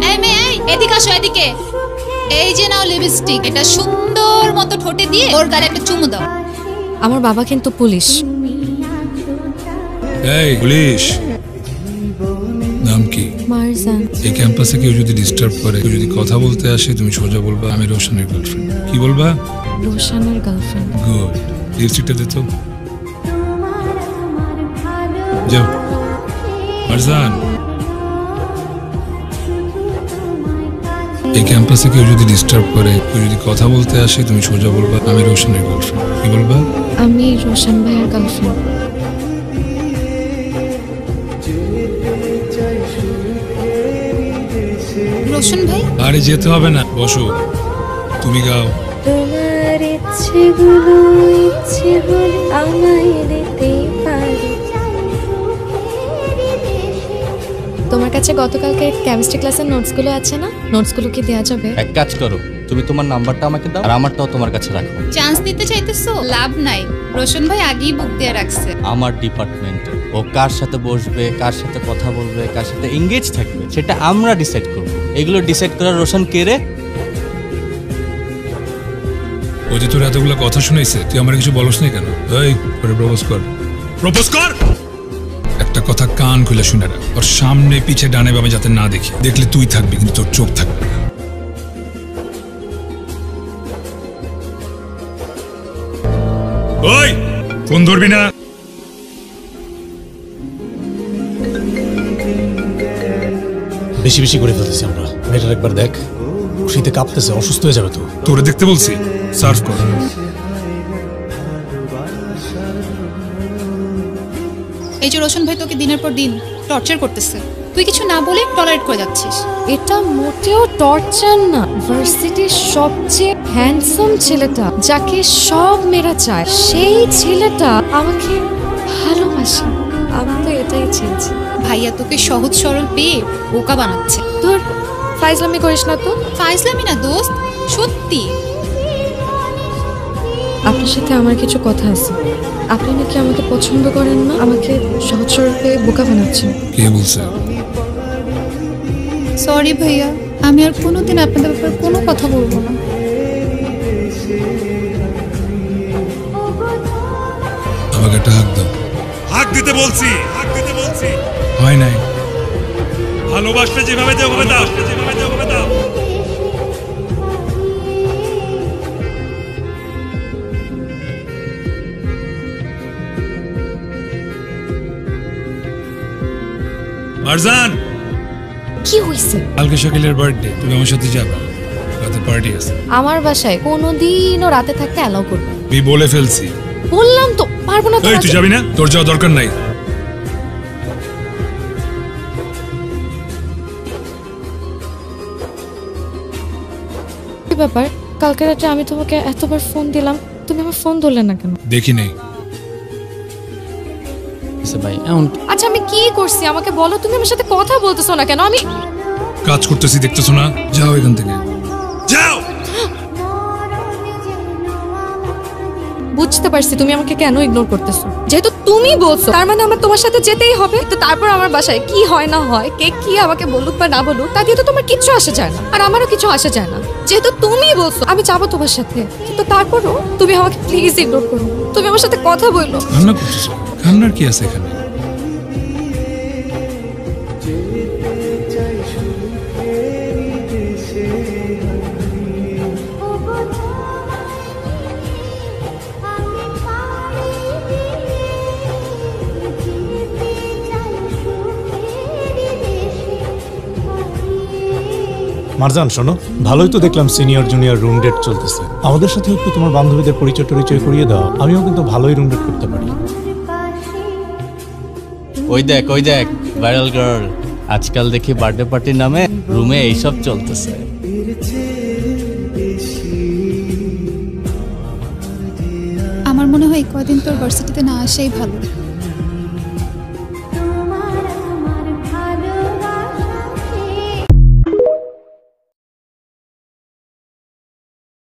এই মেয়ে, এদিকে আসো, এদিকে। এই যে নাও লিপস্টিক, এটা সুন্দর মতো ঠোঁটে দিয়ে ওর গালে একটা চুমু দাও। আমার বাবা কিন্তু পুলিশ। এই পুলিশ, নাম কি? মারজান। এই ক্যাম্পাসে কেউ যদি ডিস্টার্ব করে, কেউ যদি কথা বলতে আসে, তুমি সোজা বলবা আমি রোশনের গার্লফ্রেন্ড। কি বলবা? রোশনের গার্লফ্রেন্ড। গুড। লিপস্টিকটা দে তো। যাও। মারজান, এই ক্যাম্পাসে কেউ যদি ডিস্টার্ব করে, কেউ যদি কথা বলতে আসে, তুমি সোজা বলবা আমি রোশনের গার্লফ্রেন্ড। কি বলবা? আমি রোশন ভাইয়ের গার্লফ্রেন্ড। রোশন ভাই, আরে যেতে হবে না, বসো। তুমি গাও। তোমার ইচ্ছেগুলো ইচ্ছে বলে আমায় দিতে পারি। তোমার কাছে গতকালকে কেমিস্ট্রি ক্লাসের নোটসগুলো আছে না? নোটসগুলো কি দেওয়া যাবে? এক কাজ করো, তুমি তোমার নাম্বারটা আমাকে দাও আর আমারটাও তোমার কাছে রাখো। চান্স নিতে চাইতেছো? লাভ নাই, রোশন ভাই আগেই বুক দিয়ে রাখছে। আমার ডিপার্টমেন্টে ও কার সাথে বসবে, কার সাথে কথা বলবে, কার সাথে এঙ্গেজ থাকবে, সেটা আমরা ডিসাইড করব। এগুলো ডিসাইড করার রোশন কে রে? ও যে তোর এতগুলো কথা শুনাইছে, তুই আমার কিছু বলস না কেন? এই করে প্রপোজ কর, প্রপোজ কর। একটা কথা কান খুলে শুনে রাখ, ওর সামনে পিছে ডানে বামে যাতে না দেখি। দেখলে তুই থাকবি কিন্তু তোর চোখ থাকবে না। ওই ফোন ধরবি না। বেশি বেশি করে ফেলতেছি আমরা। মেয়েটার একবার দেখ, শীতে কাঁপতেছে, অসুস্থ হয়ে যাবে তো। তোরে দেখতে বলছি, সার্ভ কর। এই যে রোশন ভাই তোকে দিনের পর দিন টর্চার করতেছে, তুই কিছু না বলে টলারেট করে যাচ্ছিস। এটা মোটেও টর্চার না। ভার্সিটির সবচেয়ে হ্যান্ডসাম ছেলেটা, যাকে সব মেয়েরা চায়, সেই ছেলেটা আমাকে ভালোবাসে। আমি তো এটাই চেয়েছি। ভাইয়া তোকে সহজ সরল পেয়ে বোকা বানাচ্ছে। তোর ফাইজলামি করিস না তো। ফাইজলামি না দোস্ত, সত্যি। আপনার সাথে আমার কিছু কথা আছে। আপনি নাকি আমাকে পছন্দ করেন না, আমাকে সহজ সরল পেয়ে বোকা বানাচ্ছেন। কে বলছে? সরি ভাইয়া, আমি আর কোনোদিন আপনাদের ব্যাপারে কোনো কথা বলবো না। আমাকে একটা হাক দাও। হাক দিতে বলছি, হাক দিতে বলছি। হয় নাই। ভালোবাসলে যেভাবে দাও, ওভাবে দাও, যেভাবে দাও, ওভাবে দাও। মারজান, কি হইছে? কালকে শাকিলের বার্থডে, তুমি আমার সাথে যাবা। রাতে পার্টি আছে। আমার বাসায় কোনোদিনও রাতে থাকতে অ্যালাউ করবে না। আমি বলে ফেলছি। বললাম তো পারবো না। এই তুই যাবি না? তোর যাওয়া দরকার নাই। কি ব্যাপার? কালকে রাতে আমি তোমাকে এতবার ফোন দিলাম, তুমি আমার ফোন ধরলে না কেন? দেখি নেই। ভাই এমন আচ্ছা আমি কি করছি আমাকে বলো। তুমি আমার সাথে কথা বলতেছো না কেন? আমি কাজ করতেছি, দেখতেছো না? যাও এখান থেকে, যাও। বুঝতে পারছি তুমি আমাকে কেন ইগনোর করতেছো। যেহেতু তুমি বলছো, তার মানে আমার তোমার সাথে যেতেই হবে। তো তারপর আমার বাসায় কি হয় না হয়, কে কি আমাকে বলুক বা না বলুক, তা দিয়ে তো তোমার কিচ্ছু আসে যায় না, আর আমারও কিছু আসে যায় না। যেহেতু তুমি বলছো আমি যাবো তোমার সাথে, তো তারপরও তুমি আমাকে প্লিজ ইগনোর করো। তুমি আমার সাথে কথা বললো। কান্না করতেছো? কান্নার কি আছে এখানে? মারজান শোনো, ভালোই তো দেখলাম সিনিয়র জুনিয়র রুম ডেট চলতেছে। আমাদের সাথে একটু তোমার বান্ধবীদের পরিচয় টরিচয় করিয়ে দাও। আমিও কিন্তু ভালোই রুম ডেট করতে পারি। ওই দেখ, ওই দেখ, ভাইরাল গার্ল। আজকাল দেখি বার্থডে পার্টির নামে রুমে এইসব চলতেছে। আমার মনে হয় কয়দিন তোর ভার্সিটিতে না আসাই ভালো।